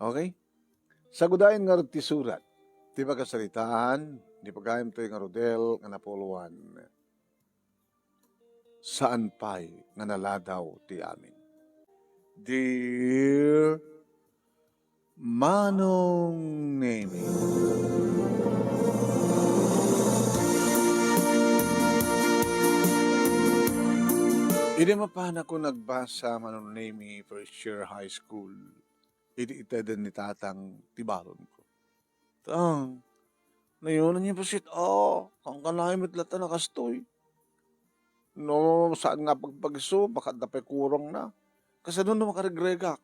Okay? Sagudayan nga ti surat. Ti pagkasalitaan, di pagkayam to nga rodel nga napuluan. Saan pa'y nga naladaw ti amin. Dear Manong Nemi, hindi mapana ko nagbasa Manong Nemi first year high school. Hindi itadan ni tatang tibalon ko. Tang, nayunan niya pa sit, kang kanay mitlata na kastoy. No, saan nga pagpagso, baka dapay kurong na. Kasi doon na makaregregak.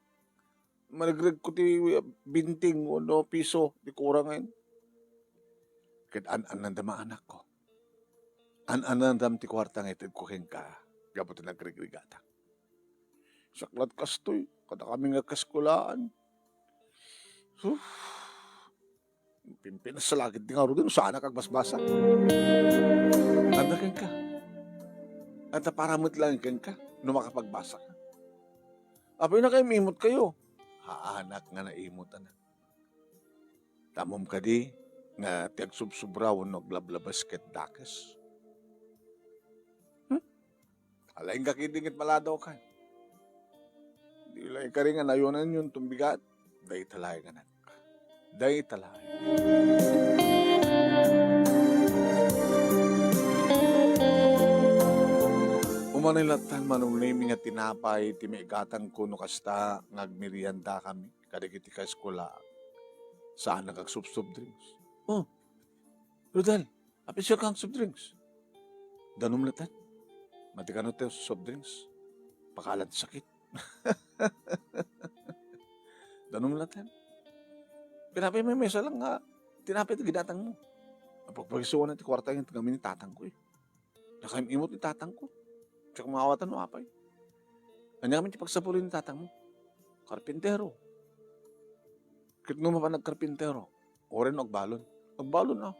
Managreg ko ti binting o no piso, di kurang ngayon. Kahit an-anan dama anak ko. An-anan dam ti kwarta nga itid ko ka. Gabot na nagregregata. Saklat kastoy, kada kami nga kaskulaan. Pimpinas sa lagid di nga ro din, saan kagbasbasa. Andakin ka. At naparamot lang ka, no makapagbasa ka. Apay na kayo, imot kayo. Haanak nga naimot na. Tamom ka di, nga tiag subsubraw no glablabas ket dakas. Alain ka kidingit maladaw ka. Di lang ka rin nga nayunan yun tumbigat. Day talay nga nak. Day talay. Umanilatan manong nami nga tinapay, timigatang ko no kasta, ngagmerienda kami, kadagiti ka eskola. Saan nagag-soft drinks? Oh, Rodel, apis siya kang soft drinks. Danom latan. Matikano tayo sa soft drinks. Pakalan sakit. Danom latan. Pinapay may mesa lang nga, tinapay ito gidatang mo. Ang pagpagisuan natin kwarta yung tagamin ni tatang ko eh. Nakaimimot ni tatang ko. Tsaka makawatan mo apay. Kanya kami pagsapulin ni tatang mo. Karpintero. Kit nga pa nagkarpintero. Oren o agbalon. Agbalon na.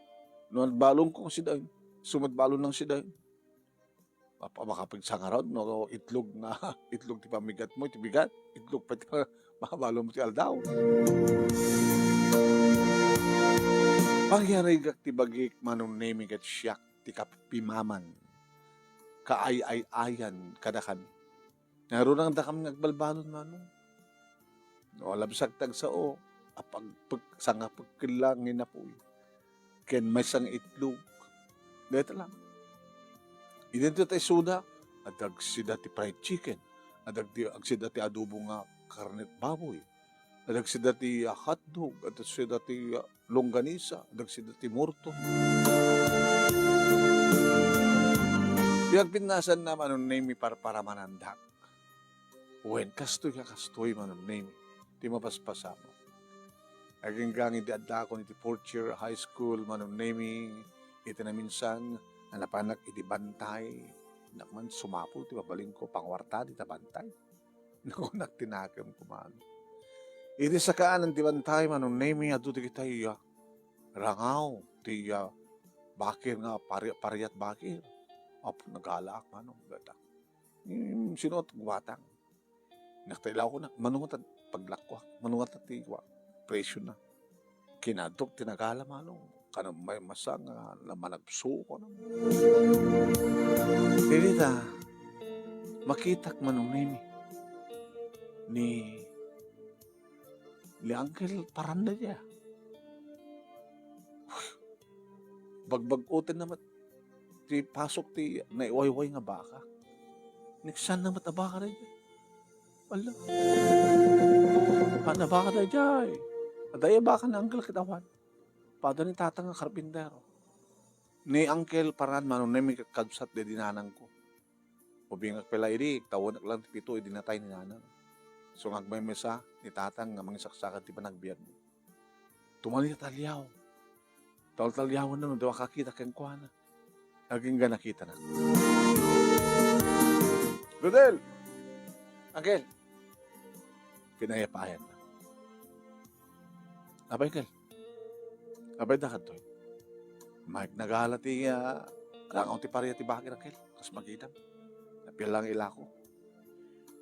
No agbalon ko si Dain. Sumadbalon lang si Dain. Makapagsangarod, no, itlog na, itlog ti pamigat mo, ti bigat, itlog pa ti makabalo mo ti aldaw. Pangyari gak ti bagik manong nemi kat siyak ti kapimaman, kaay-ay-ayan kada kami. Naroon ang dakam nagbalbalon manong. No, labsak tag sao, sanga pagkilangin na po. Ken may sang itlog. Dito lang. Idento tayo suda, adag sida ti fried chicken, adag sida ti adobo nga karnet baboy, adag sida ti hotdog, adag sida ti longganisa, adag sida ti murto. Pinasan na manon name para manandak. When kastoy manon name, ti mapaspasama. Aging gangi di adda ko ni ti 4th year high school manon name, ito na minsan, napanak iti bantay, nakman sumapo, ti babaling ko, pangwarta, di tabantay. Naku, nagtinakam ko man. Iti sa kaanan ti bantay, manong name, adu ti kitay, rangaw, ti bakir nga, pariyat bakir. Nagalaak, manong, gata. Sinot, guwatang. Naktailaw ko na, manungat at paglakwa, manungat at tiwa, presyo na. Kinadok, tinagala, manong. Kanang may masang na managsuko na. Hindi ta, makitak manong nemi ni Uncle Paranda niya. Bagbag-utin naman ti pasok ti naiwayway nga baka. Niksan naman ta baka rin niya. Wala. Hana baka na dyan. Adaya baka na Uncle kitawan. Pada ni tatang nga karpintero. Ni Uncle Paran manong nemi kakabsat de dinanang ko. Ubingak pala iri, tawon lang ti pito, dinatay ni nanang. So ngagmay mesa, ni tatang nga mangisaksakan ti panagbiyan mo. Tumali na talyaw. Talyawan na, dawa kakita kang kuha na. Naging ga nakita na. Rodel! Uncle! Pinayapayan na. Abay, Uncle. Abay na kanto. Mike nagala ti langaw ti pariya ti bakit Uncle. Kas magidam. Napilang ila ko.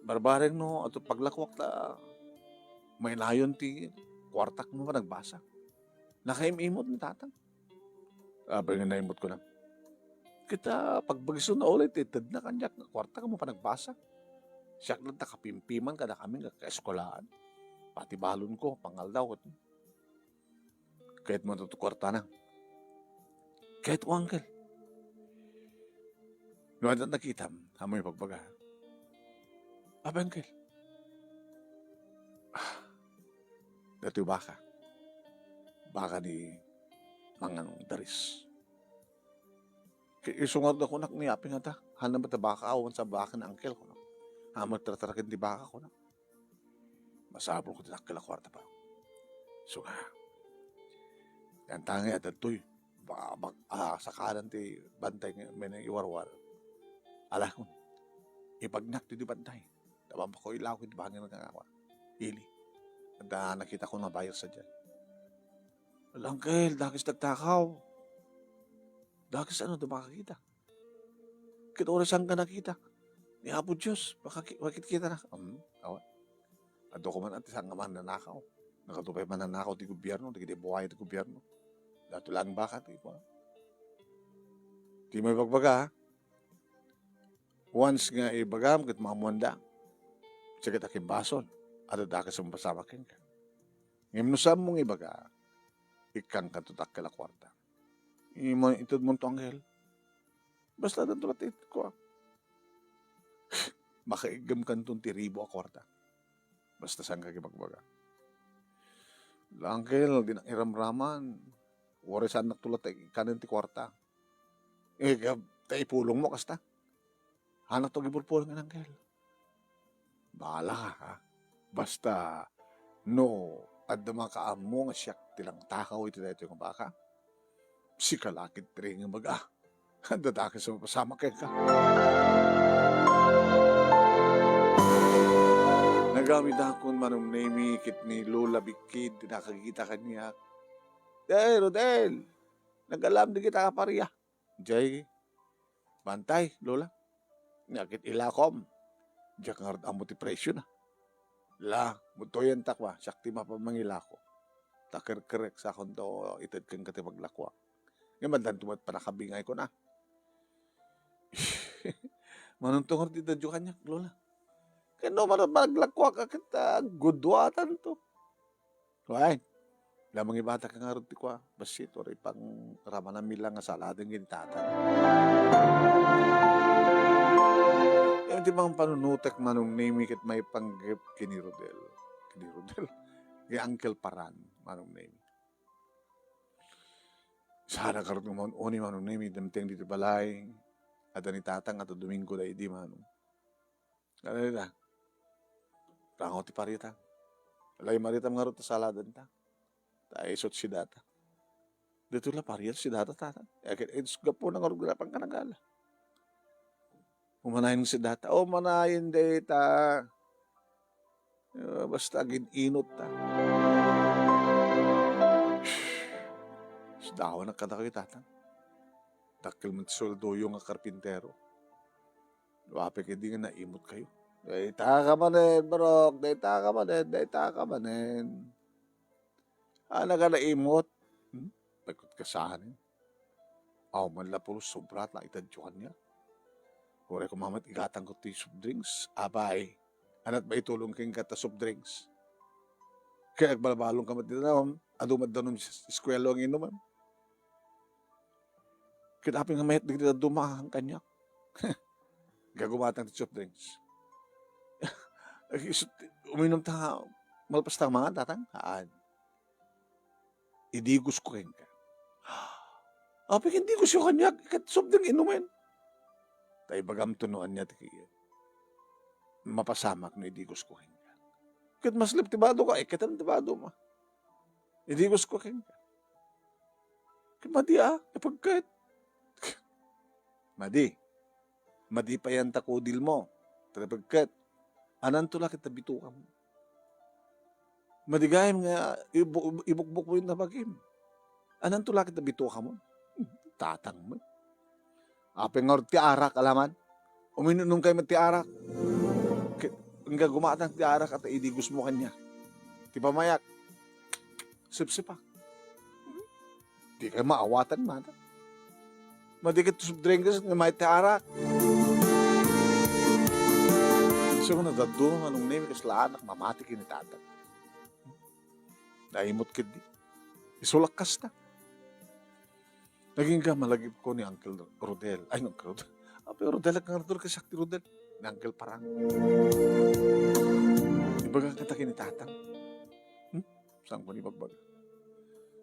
Barbareng no, ato paglakwak ta may nayon ti kwartak mo pa nagbasa. Nakaimimot ni tatang. Abay nga naimot ko na. Kita, pagbagiso na ulit, itad na kanyak, kwartak mo pa nagbasa. Siyak lang takapimpiman ka na kami kaeskolahan. Pati balon ko, pangal daw. Kahit mo ito kwarta na. Kahit o uncle. Noon na nakita, hamoy pagbaga. Abay uncle. Dito yung baka. Baka ni Manganong Daris. Isungod ako nak ni aping ata. Hanam ba baka awan sa baka na uncle ko. Hamag tatarakin di baka ko na. Masabol ko din akala kwarta pa. So nga. Yan tangi at ito'y. Sa kanan ti bantay may nang iwarwar. Ala ko. Ipagnak ti di bantay. Tabang pa ko ilaw ko di bangin nagkakawa. Ili. At nakita ko na bayar sa dyan. Uncle, dakis nagtakaw. Dakis ano, ito makakita. Kit orasan ka nakita. Ni Apo Diyos, bakit kita na? Awa. Ado ko man at isang naman nanakaw. Nakatupay man nanakaw di gobyerno, di buhay di gobyerno. Dato lang bakat, di ba? Di may pagbaga, ha? Once nga ibagam, kit mga muanda, sakit aking bason, at dakas ang pasamakin ka. Ngayon no saan mong ibaga, ikang katutak kala kwarta. Itod mong to anghel. Basta na tulat ito ko. Makaigam kan itong tiribo a kwarta. Basta saan ka kipagbaga. Anghel, di na iramraman. Wari saan naktulat kanin ti kwarta. Taipulong mo kasta. Hanak to gipulpulong ng anghel. Bahala ka, ha? Basta, no, at dumakaam mo nga siyak tilang takaw ito dito yung baka. Si kalakit rin nga mag-ah. Dadaki sa mapasama kayo ka. Nagamit akong manong name kit ni Lola Bikid, nakakita kanya. Rodel, nag-alam di kita kapariya. Jay, bantay, Lola. Nakit ilakom. Diyak nga ang motipresyon na. La, mutoyan takwa, sakti mapamangila ko. Takir-kirek sa akong to, itad kang katipaglakwa. Ngayon mandan tumat pa nakabingay ko na. Manuntong arti dadyo kanyak, Lola. Kano maglakwa ka kita, gudwatan to. Why? Lamang ibata ka nga rin ti kwa, basit, or ipang ramanamila nga saladang ginitatan. Yung di bang panunutek manong name kit may panggip kini Rodel. Kini Rodel. Kay Uncle Paran manong name. Sana karot ng oni manong name damteng dito balay. Ada ni tatang ato Domingo da idi manong. Ano nila? Rango ti parita. Alay marita mga rota saladan ta. Ta isot si data. Dito la pariyat si data tatang. Kaya it's gapo ng orgrapang kanagala. Umanayin si data. Manayin data. Basta gininot ta. Dawa na kada kayo tatang. Takil mo soldo yung karpintero. Luwape kayo di nga naimot kayo. Dayta ka manin, barok. Dayta ka manin. Ana ka naimot. Pagkot ka saan. Man la puro sobrat lang itadyokan niya. Kore ko mamat igatang ko ti soft drinks. Abay, anat ba itulong kang kata soft drinks? Kaya agbalbalong ka mat dito na, adumad daw ng eskwelo ang inuman. Kitapin nga mayat dito dumahang kanya. Gagumatang ti soft drinks. Uminom ta, malpas ta mga tatang, haan. Idigos ko keng ka. Apik hindi ko siya kanya, kat soft drink inuman. Tay bagam tunuan niya ti mapasamak no idigos ko kenka. Ket maslip tibado ka, ketan tibado ma. Idigos ko kenka. Ket madi pagkat. Madi pa yan takudil mo. Pagkat, anan tula kita bituka mo. Madigayam nga, ibukbuk mo yung nabagim. Anan tula kita bituka mo. Tatang mo. Apeng nga ti arak, alaman. Uminom kayo mat ti arak. Hanggang gumatang ti arak at idigos mo kanya. Ti pamayak. sipsipak. Di kayo maawatan mata. Madikit soft drinks nga may tiarak. So kung nadadungan anong name kaslaan mamati kinitatan. Naimot kid di. Isulakkas na. Naging ka malagip ko ni Uncle Rodel. Ay, Uncle Rodel. Pero Rodel, ang Rodel kasi Sakti Rodel. Ni Uncle Parang. Ibaga kita kinitatang. Saan ko ni magbaga?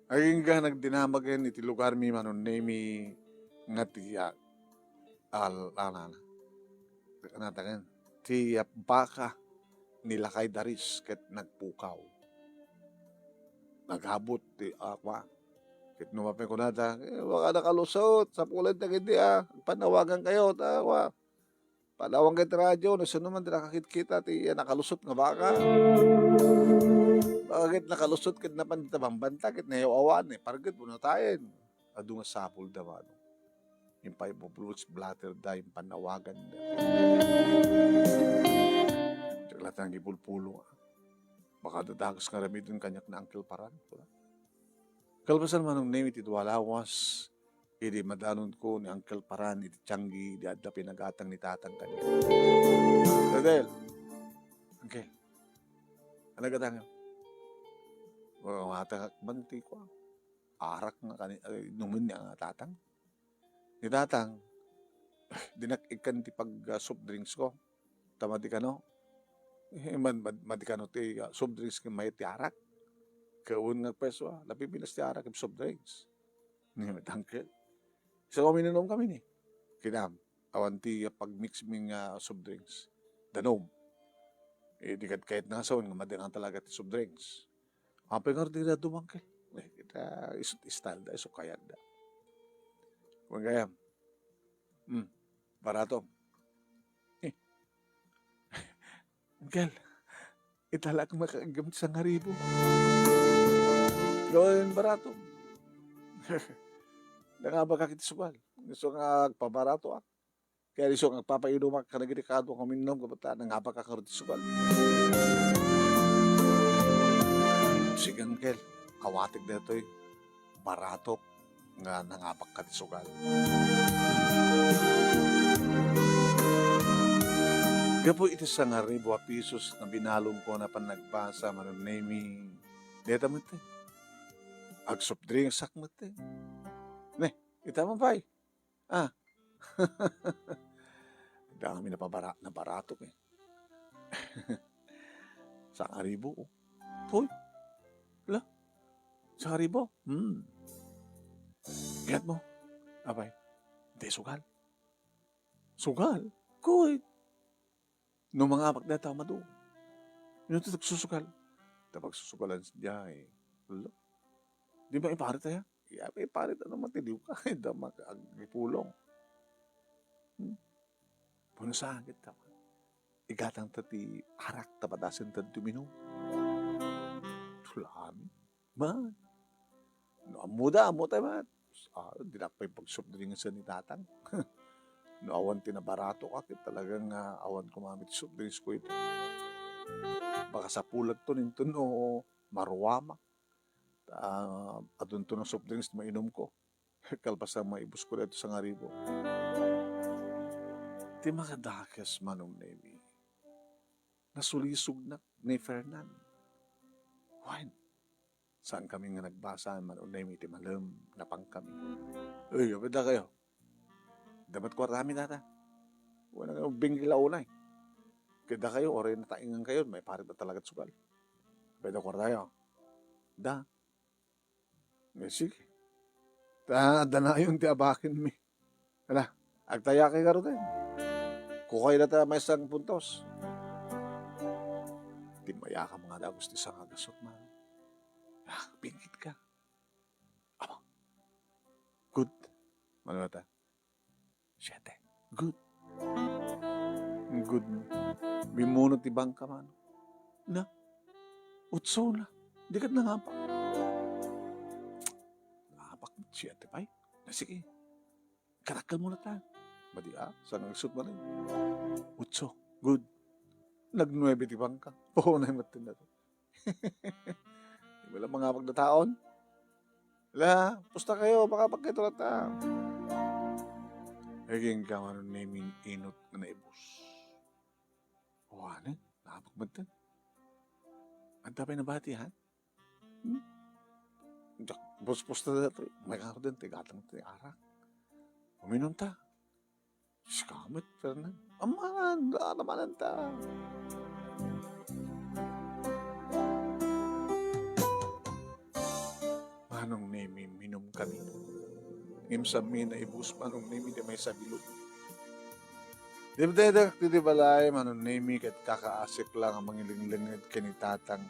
Naging ka nagdinamagan iti lugar mi manon name nga tiya al-anana. Natagan. Tiya baka nilakay daris ket nagpukaw. Naghabot ti akwa. Kit numapin ko nata, baka nakalusot sa pulad na hindi panawagan kayo, tawa. Panawang kayo radyo, nasa naman nakakit-kita, nakalusot nga baka. Bakit nakalusot, kit na panditabang kit na awan paragit mo na tayo. Ado nga sapul daw, yung pa yung blues blatter da, yung panawagan da. Tsaka lahat ng ipulpulo. Baka dadagos nga rami dun kanyak na Uncle Paran. Kalpasan man ang name iti walawas, iti madanon ko ni Uncle Paran, iti Tianggi, di adda pinagatang ni tatang kanya. Rodel, Uncle, ano gatang? Mata banti ko. Arak nga numun niya nga tatang. Ni tatang, dinak-ikan ti pag soft drinks ko. Tama di ka no? Madi ka no ti soft drinks ka may ti arak. Kaun nga peso, napipilas ti arak, soft drinks. Ngayon, Uncle. Isa kami ninom kami ni. Kinam, awan ti pag-mix ming soft drinks. Danom. Di kahit nga sawan, nga madinang talaga ti soft drinks. Apay nga rin na dumangkil. Kita style da, iso kayad da. Kung gayam, barato. Uncle, italak makagamit sa ngaribo. Gawin barato. Nangaba ka kitisugal. Gusto nga pabarato Kaya gusto nga papainumak ka nagirikado kami minom kapata. Nangaba ka kitisugal. Sige, Uncle. Awatig na ito'y barato nga nangabak kitisugal. Gapo ito sa nga ribo pisos na binalong ko na panagbasa manunaming deta mo ito. Ag soft drink sakmat Ne, ita mo ba Dami na barato Sa aribo Hoy. La. Sa aribo. Get mo. Abay. Hindi sugal. Sugal? Kuy. No mga apak na tao madu. Yun ito nagsusugal. Tapag susugalan siya Lo. Di ba iparit tayo? Iparit matiliw ka. Hindi mag-ipulong. Puno sa hangit tama. Igatang tati arak tapadasin tati tuminom. Tulami. Man. No, amuda tayo man. Dinakpay pag-soft drink sa ni tatang. No, awan tinabarato ka. Talagang awan kumamit soft drinks ko ito. Baka sa pulag to nito no maruwama. Adun to ng soft drinks na mainom ko. Kalpas ang maibus ko dito sa ngaribo. Di makadakas manong nemi. Nasulisog na ni Fernan. Wine. Saan kami nga nagbasa manong nemi ti malam na pang kami. Uy, kapit na kayo. Dapat ko rami nata. Wala nga bingila unay. Kaya kayo, oray na taingan kayo, may parit na talaga sugal. Pwede ko tayo. Da. Sige. Danayon ti abakin mi. Wala, agtaya kay garo din. Kukay na tayo may isang puntos. Timaya ka mga dagos ti sang agasot man. Pingit ka. Aba. Good. Ano ta? 7. Good. Good. Bimunot ti bangka man. Na. 8 na. Di kat nangapak. Nangapak mo 7 pa sige. Karakal mo na ta. Madi saan ang isot mo rin? 8. Good. Nag-9 ti bangka. Oo na yung matin na to. Wala mga pagdataon. Wala, pusta kayo, baka pagkitulat ta. Naging kaman naming inot na naibos. O ano, nakapagmagtan. Ang tapay na bati, ha? Pusta na ito. May karo din, tigatang arak. Uminom ta. Skamit, Fernan. Aman, naman ta. Manong nemi, minum kami. Ngimsami na ibus manong nemi di may sabilog. Dibdedak ti balay manong nemi kat kakaasik lang ang mangilinglingid kanitatang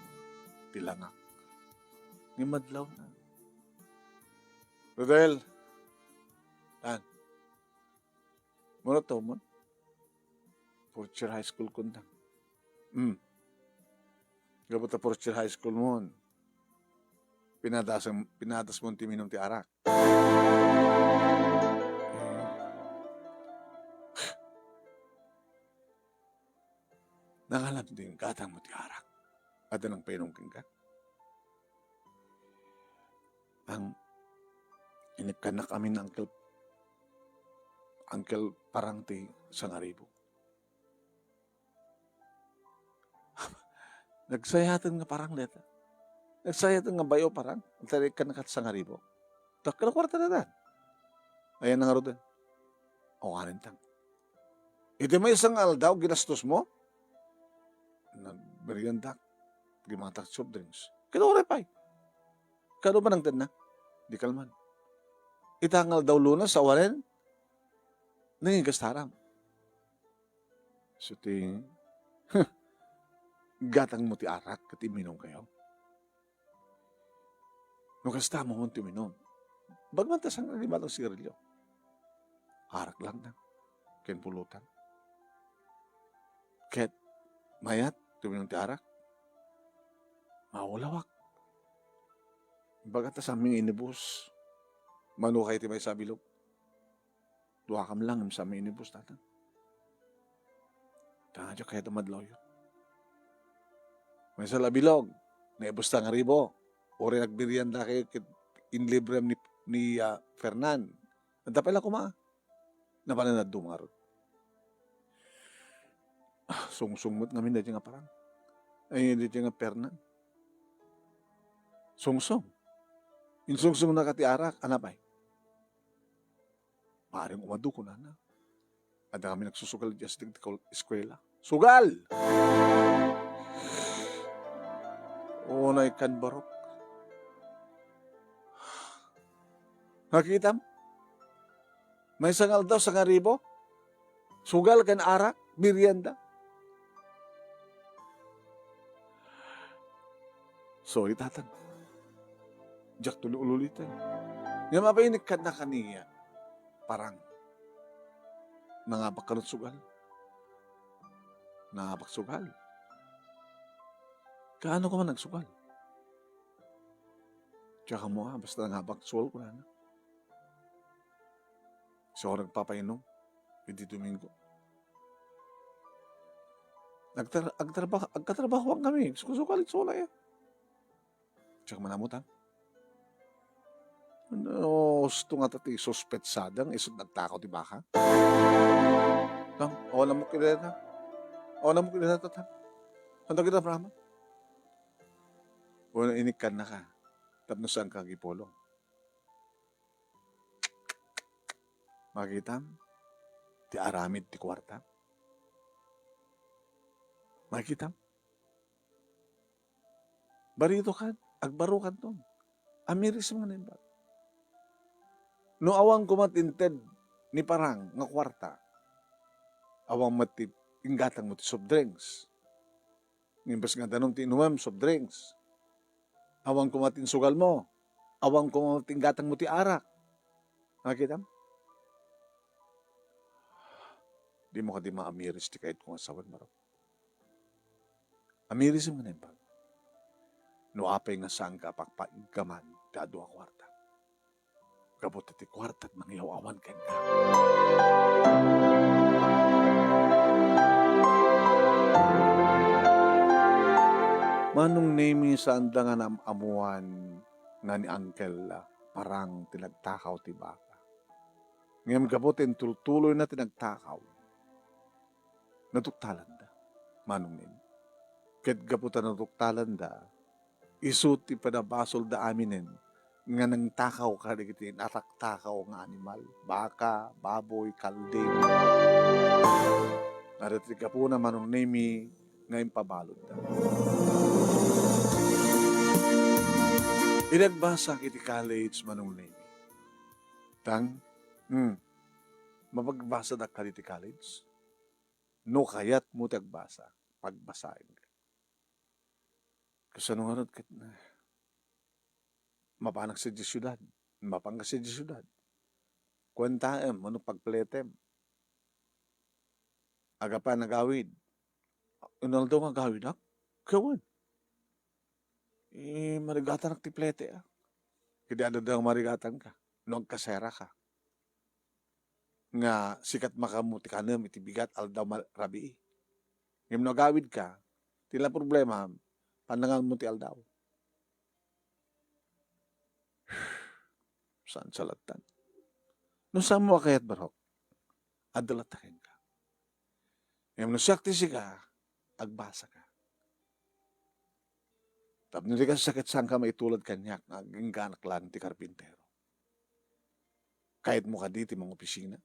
tilangak. Ngimadlaw na. Rodel, tan. Muna to mo. Fourth year high school kundang. Gabot na fourth year high school mo. Pinatas mo ti minum ti arak. Nangalap din katang mo ti arak. Ada nang pinungking ka. Ang inipkanak kami ng Uncle parang ti Sangaribo. Nagsayatan nga parang leta. Nagsayatan nga bayo parang. Ang tarik ka nakat Sangaribo. Takal kwarta na dan. Ayan na nga ro din. O kanin tang. Iti may isang aldaw ginastos mo? Nagmerienda. Gimatak soft drinks. Kano repay. Kano ba nang na? Di kalman. Itangal daw lunas sa waren. Nangigastaram. So ting, gatang mo ti arak kat iminom kayo. No kasta mo ti minom. Bagmantas ang limatang sigarilyo. Arak lang na. Ken pulutan. Ket mayat tuminom ti arak. Maulawak. Bagat sa aming inibus. Manukay ti may sabilog. Dua kam lang sa aming inibus tatan. Tangadyo kaya tumadlaw yun. May sa labilog. Naibus ta nga ribo. Ori nagbirianda kayo inlibrem ni Fernan. Ang tapay lang kuma. Napalanad dumarot. Sungsungmot ngamin na nga parang. Ay hindi nga Fernan. Sungsong. Insungsong na kati arak. Anapay. Maring umadu ko na. Ada kami nagsusugal dyan sa eskwela. Sugal! Unay kan barok. Nakita mo? May sangal daw sa ngaribo. Sugal kan arak. Merienda. Sorry, tatan. Diyak tulo-ululitan. Nga mapayinig ka na kaniya. Parang nangabak ka ng sugal. Nangabak sugal. Kaano ka man nagsugal? Tsaka mo basta nangabak sugal ko na. So, nagpapainom. Hindi Domingo. Agkatrabaho kami. Susukalit sula ya. Tsaka manamutan. Ano, gusto nga tati suspetsadang isod nagtakaw di baka? Tam, wala mo kilala. Wala mo kilala tatan. Ano kita brahma? Wala inikan na ka. Tapno saan ka gipolong. Makita? Ti aramid ti kwarta. Makita? Barito ka. Agbaro ka to. Amiris mga nimbat. No awang kumatinted ni parang nga kwarta. Awang matip inggatang mo ti soft drinks. Ngimbas nga tanong ti inuam soft drinks. Awang kumatin sugal mo. Awang kumatin gatang mo ti arak. Nakita mo? Di mo ka di maamiris ti kahit kung asawan mo. Amiris mo na yung no apay nga saan ka pakpaigkaman ti adu a kwarta. Kabot ti kwarta at mangyawawan ka na. Manong name sa anda nga amuan nga ni Uncle parang tinagtakaw ti baka. Ngayon gabutin tuloy na tinagtakaw. Natuktalan da. Manong name. Ket gaputan natuktalan da, isuti padabasol da aminen nga nang takaw ka digiti natak-takaw nga animal. Baka, baboy, kalding. Narati ka po na manong name nga impabalod da. Inagbasa kiti college manong name. Tang, mapagbasa da ka kiti college? No kayat mo tagbasa, pagbasahin ka. Kasano nga kat mapanak sa di syudad, mapangka sa di syudad. Kwentaem, ano pagpletem. Aga pa nagawid. Unaldo nga gawid ak? Kawan. Marigatan ak tiplete ah. Kaya ano daw marigatan ka. Noong kasera ka. Nga sikat makamuti ka na, itibigat aldaw rabi. Ngayon nagawid ka, tila problema, pandangan mo ti aldaw. Saan salatan? No saan mo kayat barok? Adalatakin ka. Ngayon nasakti ka, agbasa ka. Tapos nila ka sakit saan ka maitulad kanyak, naging ganak lang ti karpintero. Kahit mo ka diti mga opisina.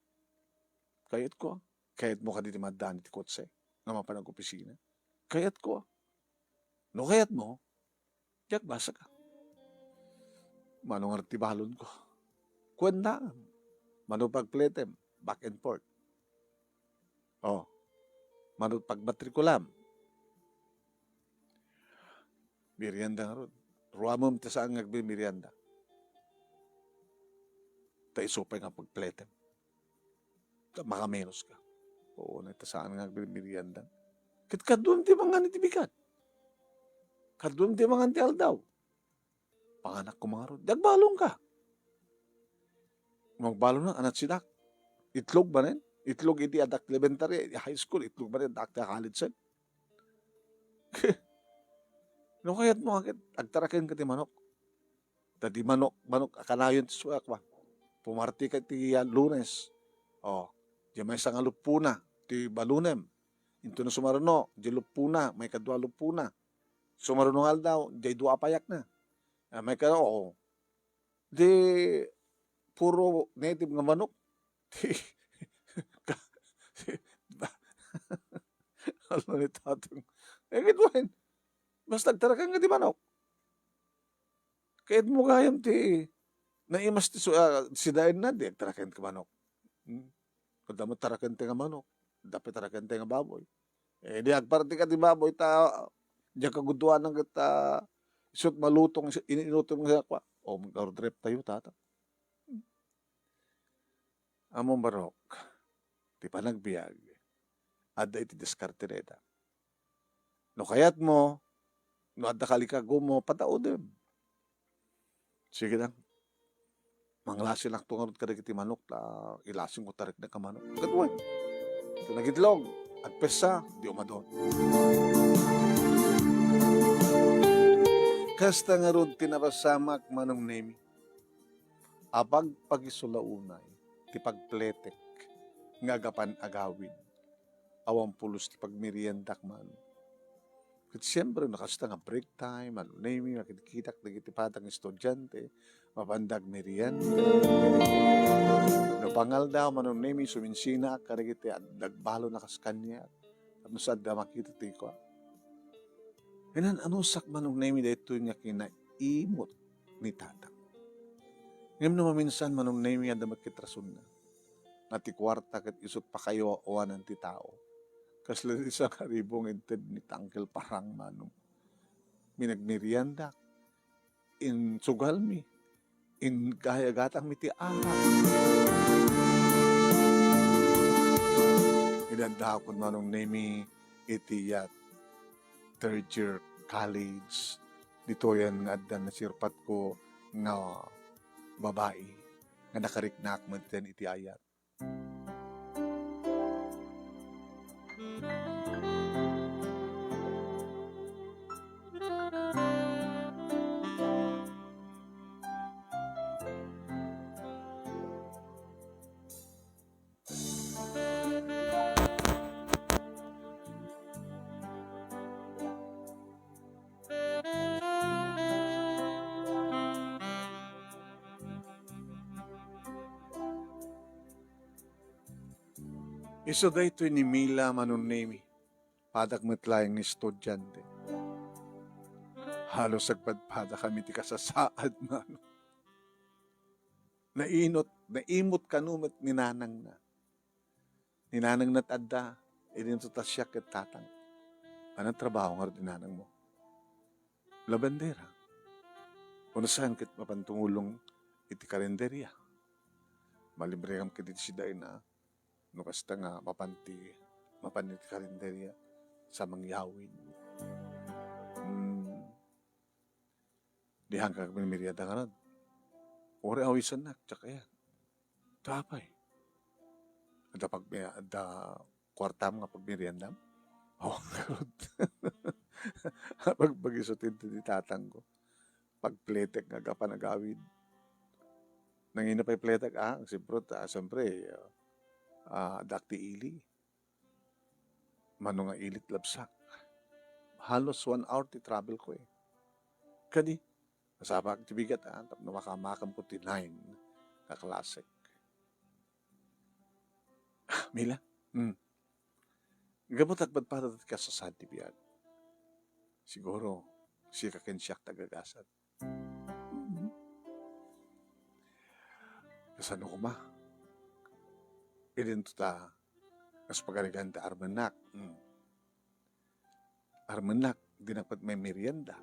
Kahit ko. Kahit mo ka diti madani ti kotse, na mapanag opisina. Kahit ko. No kahit mo, yak basa ka. Manong artibalon ko. Kwenta. Manong pagpletem, back and forth. Oh. Manong pagmatrikulam. Merienda nga ron. Ruamom ta saan ngagbi merienda. Ta isupay nga pagpletem. Ta makamenos ka. Oo, na ta saan ngagbi merienda. Kat kadun ti mga nitibigat. Kadun ti mga ti aldaw. Panganak ko mga ron. Dagbalong ka. Magbalong na, anak sidak. Itlog ba rin? Itlog iti adak elementary, high school, itlog ba rin, adak college sen. No kayat mo agtaraken ka ti manok. Tadi manok akanayon ti suak ba. Pumarti ka ti Lunes. Oh, di may isang alupuna ti balunem. Into na sumaruno, di lupuna, may kadwa lupuna. Sumaruno nga daw, di dua payak na. May kadwa, oh. Di puro native nga manok. Ano ni tatong. Gitwain. Basta nagtarakan nga di manok. Kahit mo kayam ti naimas ti si dain na di nagtarakan ka manok. Kung mo tarakan ti nga manok, dapat tarakan ti nga baboy. Di agparti ka ti baboy diyan kaguduan ng kita isut malutong ininutong nga kwa. O mag-ordrep tayo tata. Among barok, ti panagbiag, adda iti diskartereta. No kayat mo, no adda kalikago mo, patao din. Sige lang. Manglasin lang tungarod ka rin iti manok, ilasin ko tarik na kamanok. Katwan. Nagitlog, agpesa, di umadon. Kasta nga ron tinapasamak manong nemi. Apag pagisulaunay, ti pagpletek, nga agapan agawin, awang pulos ti pagmeriendak man. Kat siyempre, nakasta nga break time, ano nemi, makikitak na patang estudyante, mapandag merienda. No pangal daw, manong nemi, suminsina, karigiti, at nagbalo na kaskanya, ano sa da makita tiko. Kanan anusak manong nemi dahito niya kinaimot ni tatang. Ngayon naman minsan manong nemi at damat kitrasun na. Nati kwarta kat isot pa kayo awanan ti tao. Kasla sa karibong inted ni tangkel parang manong. Minagmerienda. In sugalmi. In gayagatang miti arang. Inandakon manong nemi itiyat. Third year college. Dito yan addan na sirpat ko nga babae nga nakariknak man iti ayat. Iso da ito ni Mila manunemi, padak matlayang ni estudyante. Halos agpadpada kami ti kasasaad man. Naimot kanumet ni nanang na. Ni nanang na tadda, ininto ta siya ket tatang. Anong trabaho nga rin nanang mo? Labandera. Kung saan kit mapantungulong iti karinderya. Malibre kam kiti siday na no kasta nga mapanti karinderya sa mangyawin. Di hanggang minimiryada ka rin. Ore awisan na, tsaka yan. Tapay. Ada kwartam nga pagmeriendam. Oh, karot. Pag-isutin ti tatang ko. Pagpletek nga kapanagawid. Nangina pa'y pletek, siyempre, dakti ili. Mano nga ilit labsak. Halos 1 hour ti travel ko eh. Kadi, nasabak ti bigat, tap na makamakam ko ti 9 kaklasek. Mila? Gamot at badpatat ka sa santibiyad. Siguro, siya kakensyak tagagasat. Kasano ko ma? Idin to ta, as pagarigan ta armanak. Armanak, dinakpat may merienda.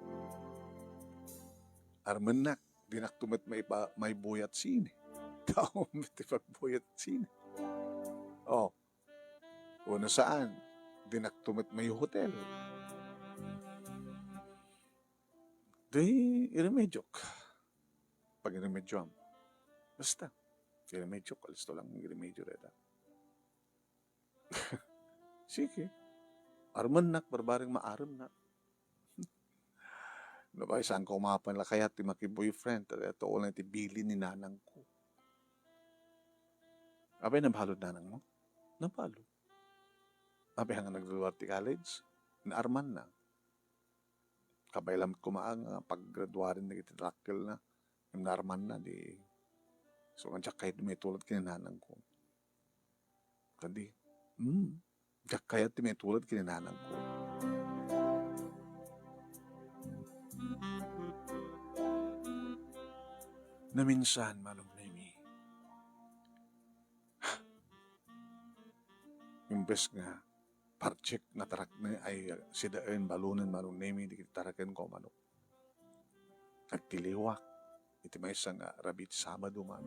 Armanak, dinaktumat may buyat sine. Tao, may buyat sine. Oh, una saan? Dinaktumat may hotel. Di, iremedyo. Pag iremedyo, basta. Iremedyo, kalisto lang ng iremedyo reda. Sige. Armanak, barbaring maaram na. Nabay, saan ko umapan la kaya ti maki-boyfriend. Ito ulang ti bili ni nanang ko. Abay, nabalod nanang mo? Nabalod. Abay, hanggang nag-graduate ti college, naarman na. Kabay lang kumaang pag-graduarin na kititrakil na. Yung naarman na, di. So, nga kahit may tulad kininanang ko. Kadi, kaya may tulad kininanang ko. Na minsan, manong nemi, imbes nga, parchek na tarak na ay sidaan balunan manong nemi, di kitarakan ko manok. Nagtiliwak, iti may isang rabit Sabado man.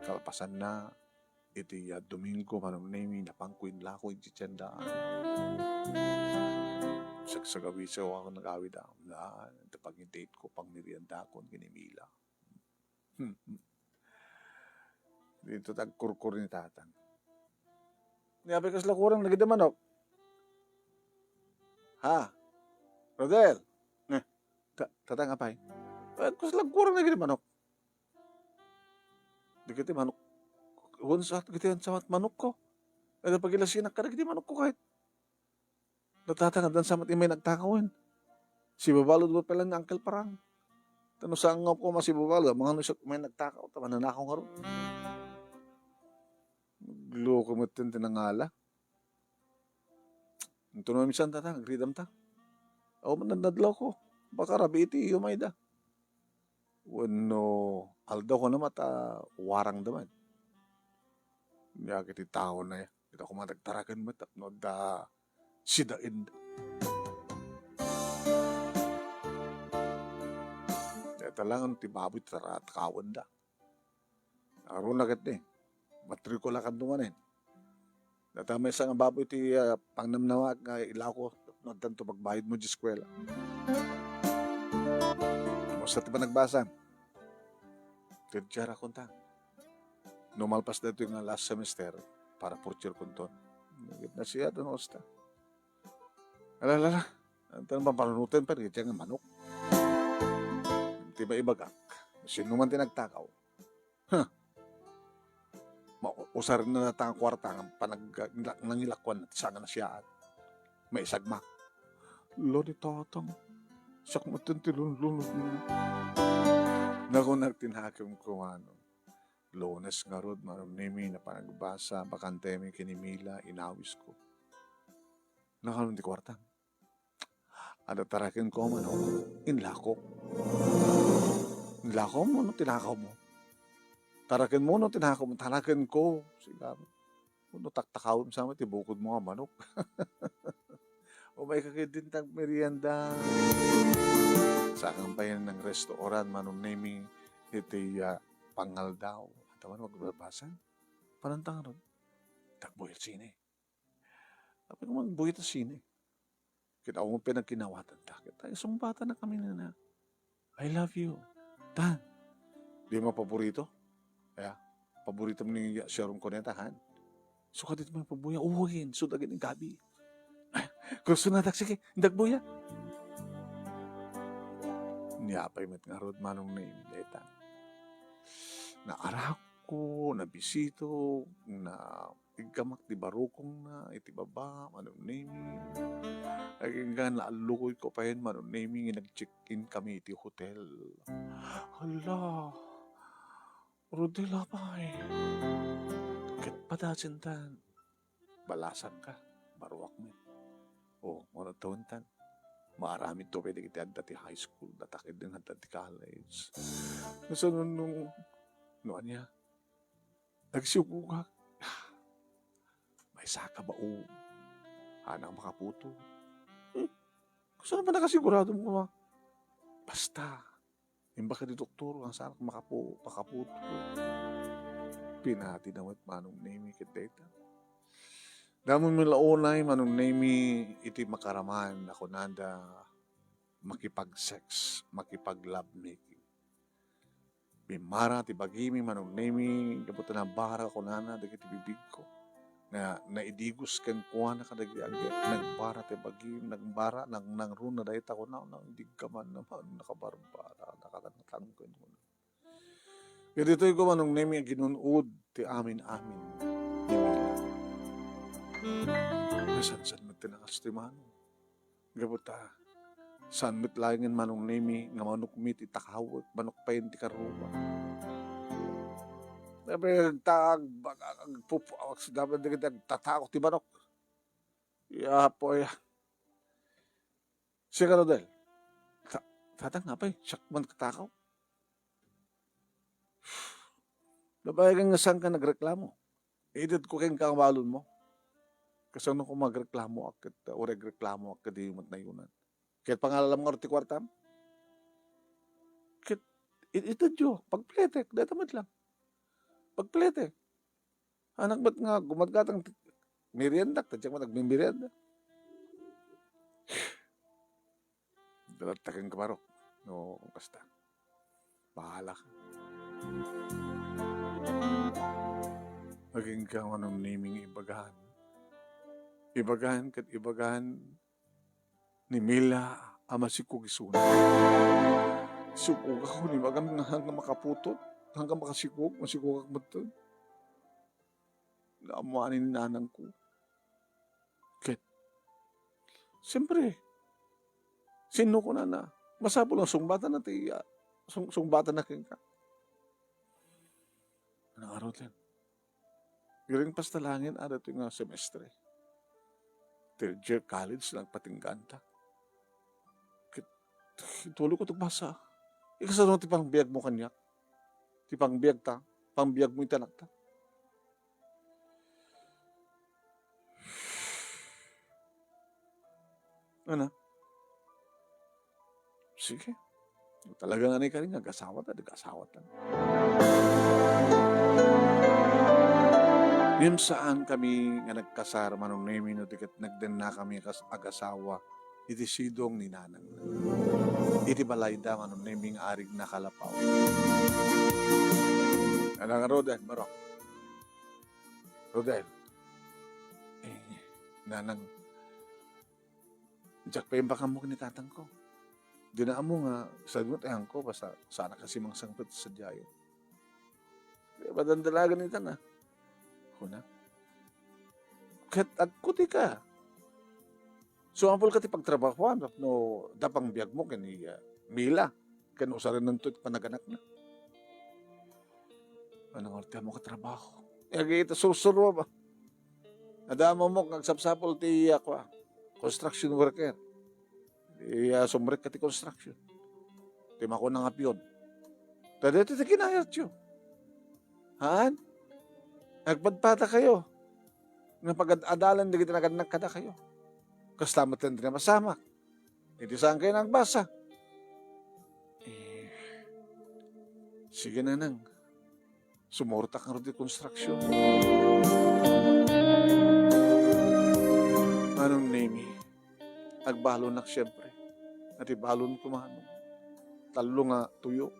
Kalpasan na, iti Domingo manong nemi, napangkuin lako iti tiyandaan. Sagsagawi sa ako nag-awid ako na pag-date ko, pang merienda ko, ginimila. Dito tag-kurkur ni tatang. Niyabi kas lakurang lagi manok. Ha? Rodel? Tatang apay? Kas lakurang lagi manok. Di kiti manok. Huwag kiti ang samat manok ko. Ada pagilasinak ka na kiti manok ko kahit. Natatangad dan samat imay nagtakawin. Si babalod mo pala ni Uncle Parang. Tanong saan nga po si babalod. Mga nusok may nagtakaw. Mananakaw nga ron. Gloko mo ito tinangala. Ito naman minsan tatang. Agridam ta. O mananadlaw ko. Baka rabi iti umay da. Wano aldaw ko na mata warang daman. Niya kiti tao na ya. Kita ko matagtarakan mo. Tapno da sidain. Ito lang ang tibaboy tarakawan da. Aron na kat eh. Matrikula kan dumanin. Natamay sa nga baboy ti pangnamnawag nga ilaw ko. Nagtan to magbayad mo di eskwela. Basta ti ba nagbasa? Tidjara kuntang. Numalpas na ito yung last semester para purchir kunton. Nagip na siya doon osta. Alala, ito naman panunutin pa rin, nga manok. Di ba ibagak? Sino man tinagtakaw? Usar na natang kwarta ng nangilakwan at sanga na siya at may isagma. Lodi tatang, siyak matintilun. Naku nagtinhakim ko ano. Lunes nga rod, manong name na panagbasa, bakante mi kinimila, inawis ko. Nakalun di kwarta. Ada tarakin ko mano, inlako. Inlako mo, no, tinakaw mo. Tarakin mo, no, tinakaw mo, tarakin ko. Sigaro. No, taktakawin sa amin, tibukod mo nga manok. O may kakidin tag merienda. Sa kampayan ng restaurant, manong naming iti pangal daw. At naman magbabasan. Panantang ron. Tagboy at sine. Sabi ko magboy at sine. Kita mo pinagkinawatan takit. Ay, sumbata na kami na. I love you. Tan. Di mo paborito? Kaya, paborito mo ni Sharon Cuneta, so kadit mo yung pabuya, uwagin, so dagin yung gabi. Kung sunadak, sige, dagbuya. Niyapay met nga rod manong na imileta. Na arak ko, na bisito, na igamak di barukong na, iti baba, manong naming. Naginggan na alukoy ko pa yun, manong naming, nag-check-in kami iti hotel. Hala, Rodela pa eh. Kat padasintan. Balasan ka. Baruak mo. O, mga taon-tan. Marami to pwede kita dati high school. Datakid din dati college. Nasa nung niya. Nagsiyuko ka. May saka ba o? Hanang makaputo. Saan ba nakasigurado mo? Basta. Imba ka di doktor, ang sana makaputo. Pinati naman manong name kit data. Damon mo launay manong name iti makaraman ako nanda makipag-sex, makipag-love making. Bimara ti bagimi manong name kabuto na bara ko nana dagiti bibig ko. Na naidigos ken kuha na kadagi nagbara ti bagim nagbara nang runa dayta ko na dig ka man naman nakabarbara nakatangtang ko no. Kaya dito ko manong name ginunud ti amin nasan mo tinakas ti mano gabuta san mit langin manong name nga manok mit itakawot manok pa yun ti karuba. Sabi, pupawag sa dapat tatakot ti manok. Po, siya ka Rodel. Tatang nga pa siyak man katakaw. Nabayagan nga saan ka nagreklamo. Edad ko kayong kamalon mo. Kasi ano kung magreklamo akit, o regreklamo akit di yung matnayunan. Kahit pangalalam nga roti kwartam. Kahit edad yo, pagpletek, datamad lang. Pagplete. Anak ba't nga gumadgatang merienda, tadyang mo nagmimerienda. Dalatakin ka parok. No, basta. Bahala ka. Maging ka anong naming ibagahan. Ibagahan kat ibagahan ni Mila amasikog isuna. Sukog ako ni Magam hanggang makaputot. Hanggang makasikog, masikog ako matod. Naamuanin ni nanang ko. Ket. Siyempre, sino ko na. Masapo lang, sungbatan na tiya. Sungbatan na ka. Anong araw din? Galing pastalangin, ada ito nga semestre. Third year college, nagpatinggan ta. Ket, tulo ko ito-basa. Ikasanong tipang biyag mo kanyak. Ti pangbiag ta, pangbiag mo itanak ta. Ano? Sige. Talaga nga ka rin, nag-asawa ta. Yun saan kami nga nagkasar, manong name no, tikat nagden na kami ag-asawa, iti sidong ni nanang. Iti balayda, manong name arig na kalapaw. Anang Rodel, Marok. Rodel. Nanang, Jack pa yung baka mo ni tatang ko. Dinaan mo nga, sagot ko, basta sana kasi mang sangpit sa diyayo. Kaya badandalagan nita na. Kuna. Kat agkuti ka. So, ampul ka ti pagtrabahoan, no, dapang biyag mo, kani Mila. Kano usarin ng tuit panaganak na. Anong arte mo katrabaho? Yagi ito susuro ba? Nadama mo kag sapsapol ti ako construction worker. Sumrek ka ti construction. Ti mako na nga piyon. Tadi ito ti kinayat yun. Haan? Nagpadpata kayo. Napag-adalan di kita naganak kada kayo. Kaslamat din na masama. Hindi saan kayo nagbasa. Sige na nang. Sumurta kang rin construction. Anong name? Agbalon na siyempre. At ibalon kumanong. Talo nga tuyo.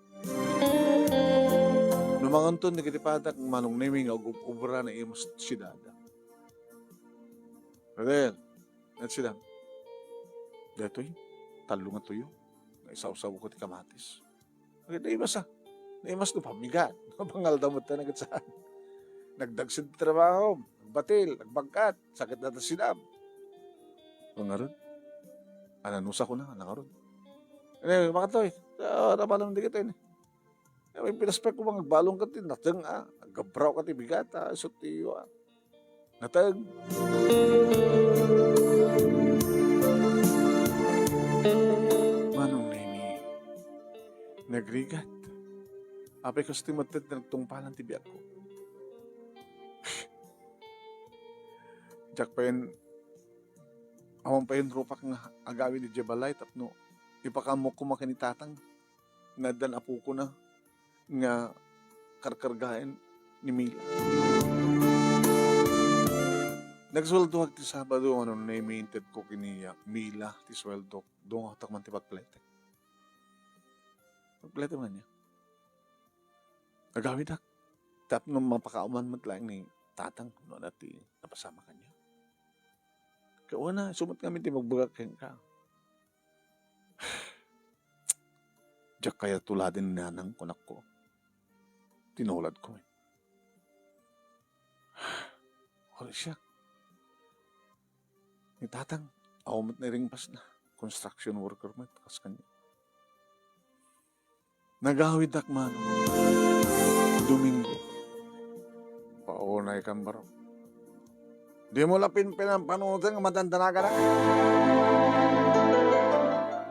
Numanganton na kitipadak manong name nga ubra na imos sidada. Pero at sila. Detoy, talo nga tuyo. Naisaw-saw ko ti kamatis. Okay, naimas no pamigat. Pangal damot na nagsaan. Nagdagsid trabaho, nagbatil, nagbangkat, sakit na tasidam. Pangarod. Ananusa ko na, nangarod. Ano, makatoy. Rabalang di kita yun. May pinaspek ko bang balong ka ti, natang nagabraw ka ti bigata, sutiyo natang. Manong nini, nagrigat. Apay ko sa timatid na nagtungpalan ti biyak ko. Diyak pa yun, awan pa yun rupak nga agawin ni Jebalay tapno ipakamok ko makinitatang na dan apo ko na nga karkargain ni Mila. Nagsweldo ti Sabado ano na-mainted ko kiniya Mila ti sweldo doon ako takman ti pagplete. Pagplete man niya. Agawin na. Tapno mapakauman matlang ni tatang no dati napasama kanya. Kaya na, sumat kami ti magbagak ka. Diyak kaya tuladin ni nanang kunak ko. Tinulad ko. Wala siya. Ni tatang, awamat na ring pas na. Construction worker mo, takas kanya. Nagawid akman. Domingo. Paunay kang baro. Di mo lapin pinampanutan ng matandanaga na.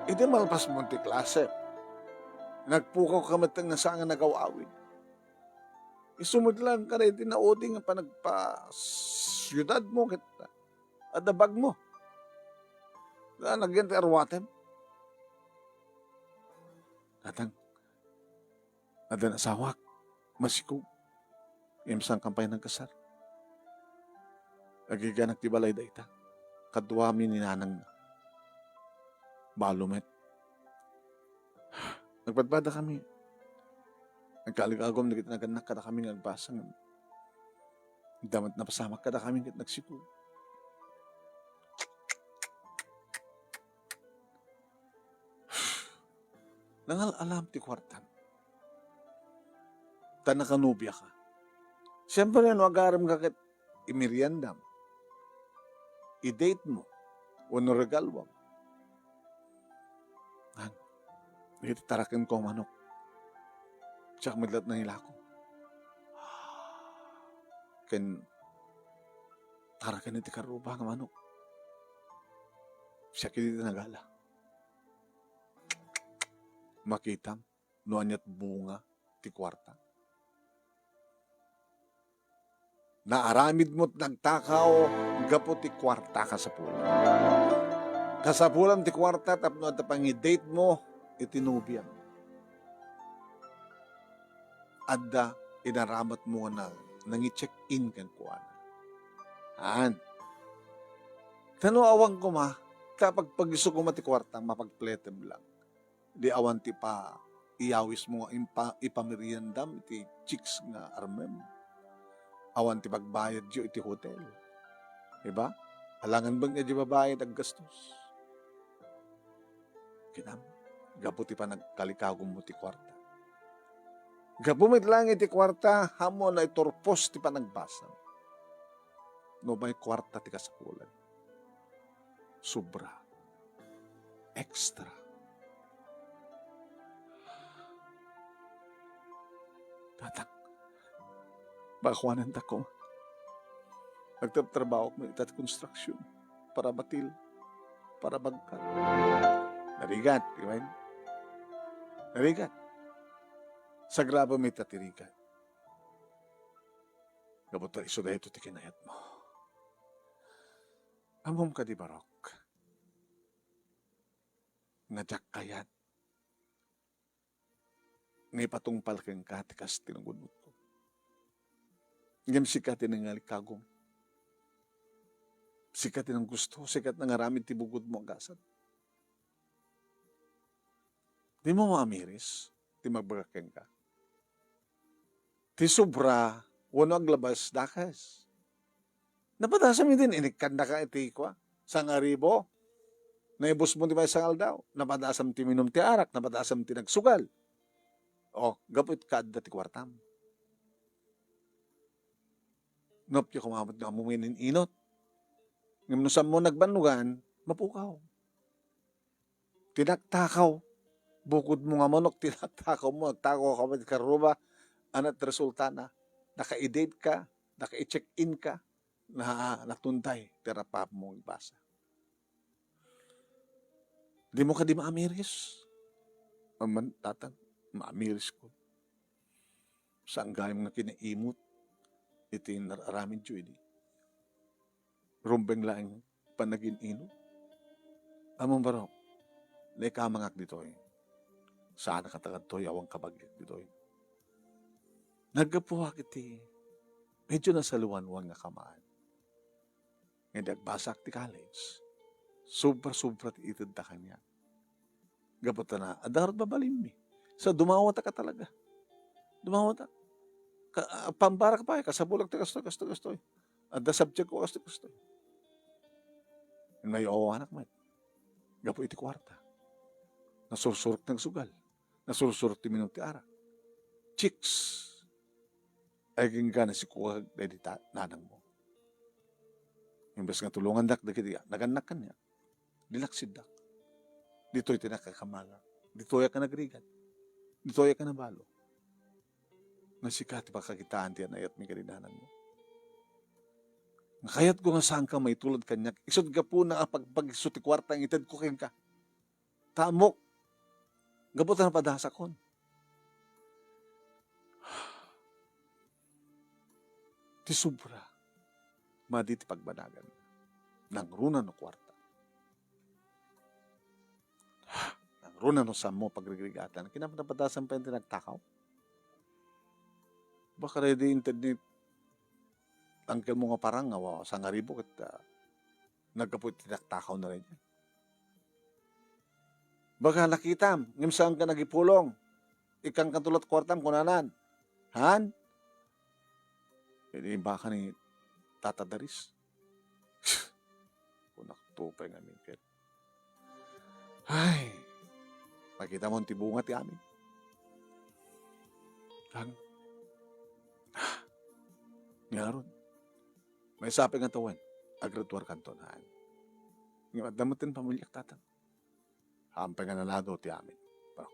Iti malpas mo ti klase. Nagpukaw kamatang na saan nga nagawawin. Isumod lang ka rin, tinauding pa nagpa-syudad mo kita. At dabag mo. Nagyan ti arwatem. Tatang, adan asawak, masikog. Imsang kampay ng kasar. Nagiganak ti balay da ita. Kadwami ni nanang na. Balumet. Nagpadpada kami. Nagkaligagom na kita naganak kada kami nagbasang. Damat na pasama kada kami nagsipo. Nangal alam ti kwartan. Tanakanubya ka. Siyempre yan, wagaram kakit imiriandam. I-date mo. Wano regalwam. Ito tarakin ko ang manok. Siya madlat na nila ako. Tarakin iti karuba ang manok. Siya kiniti nagala. Makitam, nuanyat bunga, ti kwarta. Naaramid mo't nagtakaw, gapo ti kwarta kasapulan. Kasapulan ti kwarta, tapno at pang-date mo, itinubiyang. Adda, inaramat mo na, nangi-check-in kang kuwana. Tano awang ko ma, kapag pag-iso ko mati kwarta, mapagpletem lang. Di awan ti pa, iyawis mo ipamiriandam, iti chicks nga armem. Awan ti pagbayad diyo iti hotel. Diba? Alangan bang di babayad ang gastos? Kinam, gaputi pa nagkalikagom mo ti kwarta. Gapumit lang iti kwarta, hamo na iturpos ti panagbasang. No may kwarta ti kasakulan. Sobra. Extra. Tatak, Bakwanan ko. Nagtatrabaho ko itat construction para batil, para bagkat. Narigat, di ba? Narigat. Sa graba may tatirigat. Gabutan iso dahil ito tikinayat mo. Amom ka di barok. Nadyak kayat. Ngay patungpal kang katikas tinanggunod ko. Ngam sikatin ng alikagong. Sikatin ng gusto, sikat ng aramid tibugod mo ang gasat. Di mo maamiris, di magbagakeng ka. Ti sobra, wano aglabas dakas. Napadasam yun din, inikanda ka iti kwa. Sang aribo, naibos mo di ba isang aldaw. Napadasam ti minum ti arak, napadasam ti nagsugal. O, gapit ka ti kwartam. Nop yung kumamot nga muminin inot. Ngayon mo nagbanugan, mapukaw. Tinaktakaw. Bukod mo nga manok, tinaktakaw mo, nagtakaw ka ba karuba, anat resulta na, naka-i-date ka, naka-i-check-in ka, na natuntay, terapap mo ibasa. Di mo ka di maamiris. Tatang, maamiris ko. Saan gayong na kinaimot, iti nararamid yun, rumbeng lang panagin ino. Among baro, na ikamangak dito Saan nakatagad to, awang kabagit dito Nagkapuhak iti, medyo nasa luwan-wan nga kamaan. Ngayon, agbasak ti college, sobra-sobra ti itid ta kanya. Gapot na, adarot babalim mi. Sa dumawata ka talaga. Dumawata. Pambara ka pa, kasabulag ti kasto. At the subject ko kasto. May anak man. Gapo iti kwarta. Nasursurok ng sugal. Nasursurok ti minum ti ara. Chicks. Ay ka na si kuha dahil nanang mo. Imbes nga tulungan dak, naganak ka niya. Dilaksid dak. Dito'y tinakakamaga. Dito'y ka nagrigat. Dito'y ka nabalo. Nasikat pa kakitaan ti anayat may kalinanan mo. Kayat ko nga saan ka may tulad kanya. Isod ka po na pagpagsuti kwarta ang itad ko ka. Tamok. Gabot na padasa kon. Ti sobra. Madi ti pagbanagan. Nang runa no kwarta. Nang runa no samo pagrigligatan. Kinapadasan pa yung tinagtakaw. Baka ready internet angkel mo nga parang nga sa ngaribo kat nagkapot tinagtakaw na rin yan. Baka nakitam, ngim saan ka nagipulong, ikang katulad kwartam kunanan. Han? Pwede baka ni tatadaris. Kunak tupay nga minket. Ay, makita mo ang tibunga ti amin. Han? Ngayon, may sapi nga tawen, agratuar kantonahan. Ngayon, damutin pamilyak tatang. Hampay nga nalado ti amin. Pero,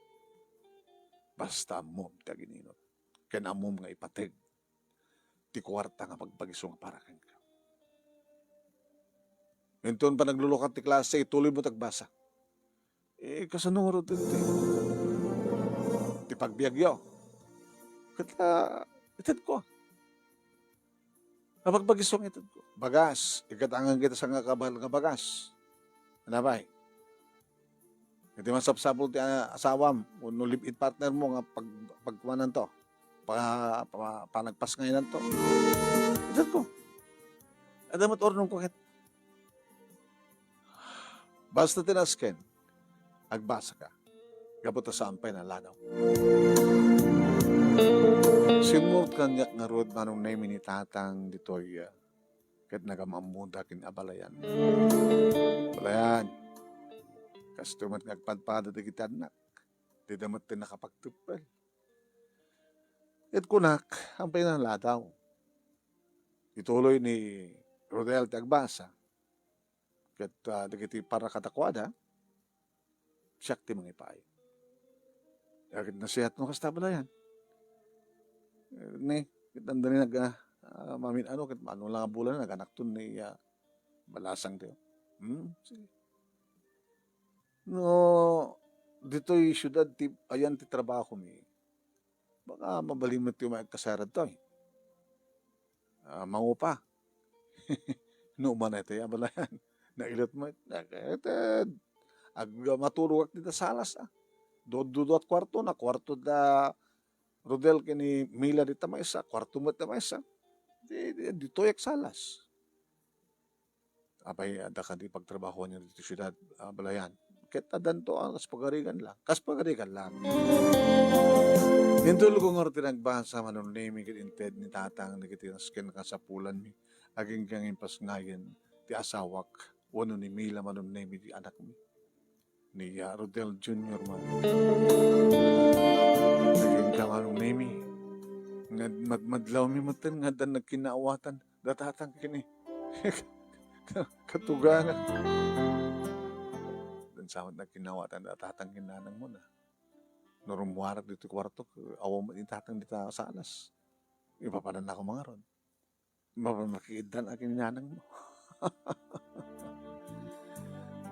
basta amom ti agininot. Ken amom nga ipateg. Ti kwarta nga pagpagiso nga para kang ka. Minton pa naglulukat ti klase, ituloy mo tagbasa. Kasanungro din ti pagbiagyo. Kata, itad ko. Kapag pagisong itad ko. Bagas, ikatangan kita sa nga kabahal nga bagas. Ano ba? Hindi masapsapol ti asawam, no live-in partner mo nga pagkumanan to. Panagpas ngayon to. Itad ko. Adamat ornong ko kit. Basta tinasken, agbasa ka. Gabot sa ampay na lanaw. Simult kanyak nga road manong name ni tatang ditoy kat nagamamunda kin abalayan. Abalayan. Kastumat ngagpadpada da kita anak. Di damat din nakapagtupal. At kunak, ampay na ladaw. Ituloy ni Rodel Tagbasa. Kat dagiti para katakwada, siyak ti mangipay. Agad nasihat mo kastabalayan. Kitanda rin mamin ano, kit ano lang ang bulan, naganak to ni balasang tayo. Sige. No, dito'y syudad, ayan ti trabaho mi. Baka mabalimot yung mga kasarad to eh. Mangupa. No man ito ya balayan. Nailot mo, nakaited. Matulog dito salas Dodo at kwarto na, kwarto da Rodel kini Mila dita maisa, kwarto mo dita maisa. Dito yak salas. Apay, ada ka di pagtrabaho niya dito syudad, balayan. Kita danto ang kaspagarigan lang. Kaspagarigan lang. Hintulo ko nga tinagbasa manon name kit inted ni tatang na kiti skin ka sa pulan mi. Aging kang impas ngayon ti asawak. Wano ni Mila manon name di anak mi. Ni Rodel Jr. man. Aging kang anong name nga madlaw mi matan nga dan nagkinaawatan. Datatang kini. Katugangan. Dan samad nagkinawatan datatang kinanang mo na. Norumwarat dito kwarto, awam itatang dito sa alas. Ipapanan ako mga ron. Mapamakaidan akin nanang mo.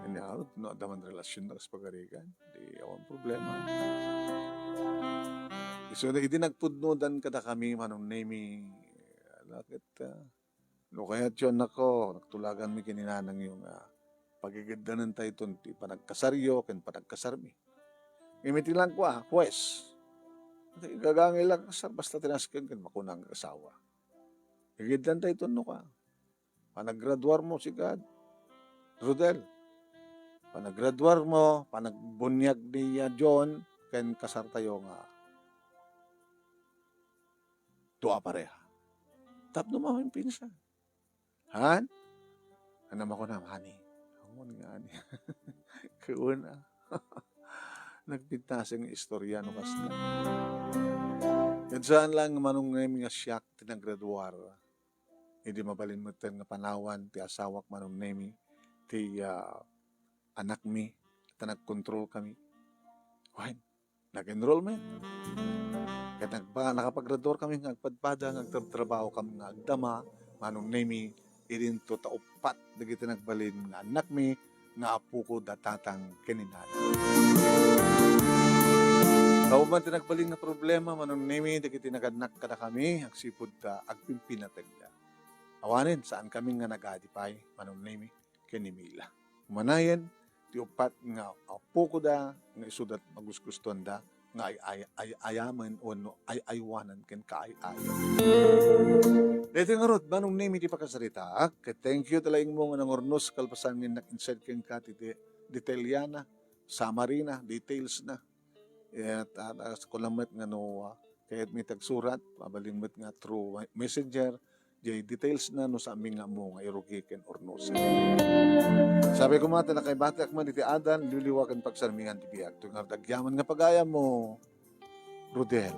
Kanya, no, daman relasyon na sa pagarigan. Di awang problema. So, idinagpudnodan kada kami manong naming lakit, no kaya tiyon ako, nagtulagan mi kininanang yung pagigiddanan tayo ito, ti panagkasaryo, ken panagkasarmi. Imitin lang ko huwes. Gagangay lang kasar, basta tinaskin kan makunang kasawa. Higidlan tayo ito no ka. Panaggraduar mo si God, Rodel. Panaggraduar mo, panagbunyag ni John, ken kasar tayo nga dua pareha. Tapno mo yung pinsan. Han? Anam ako na, honey. Ang nga ni. Kauna. Nagpintas yung istorya no kas na. Yan saan lang manong nga siyak tinagraduar. Hindi mabalin mo nga panawan ti asawak manong nemi ti anak mi at nag-control kami. Why? Nag-enrollment. Kaya nakapag-graduar kami nagpadpada, nagtrabaho kami nga agdama, manong nemi irinto taupat dagiti nagbalin nga anak mi nga apo ko datatang kininan. Tao man tinagbalin nga problema manong nemi dagiti naganak kada kami agsipud ta agpimpinatag da. Awanin saan kami nga nagadipay manong nemi kinimila. Manayen ti upat nga apo ko da nga isudat magusgustuhan da nga ayaman o no aywanan ken kaay-ayo. Dito nga rod, manong name iti pakasarita, thank you talaing mo nga nangornos kalpasan nga nak-inside ken ka ti detalyana, samarina, details na. At kulamet nga no, kahit may tagsurat, mabalimot nga through messenger, jay details na no sa aming nga mo nga irugi ken ornos. Sabi ko mata na kay batak man iti adan, liliwakan pagsarmingan ti biyag. Ito nga dagyaman nga pagaya mo, Rodel.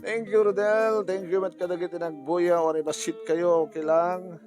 Thank you, Rodel. Thank you, mat kadagiti nagbuya o ibasit kayo. Okay lang.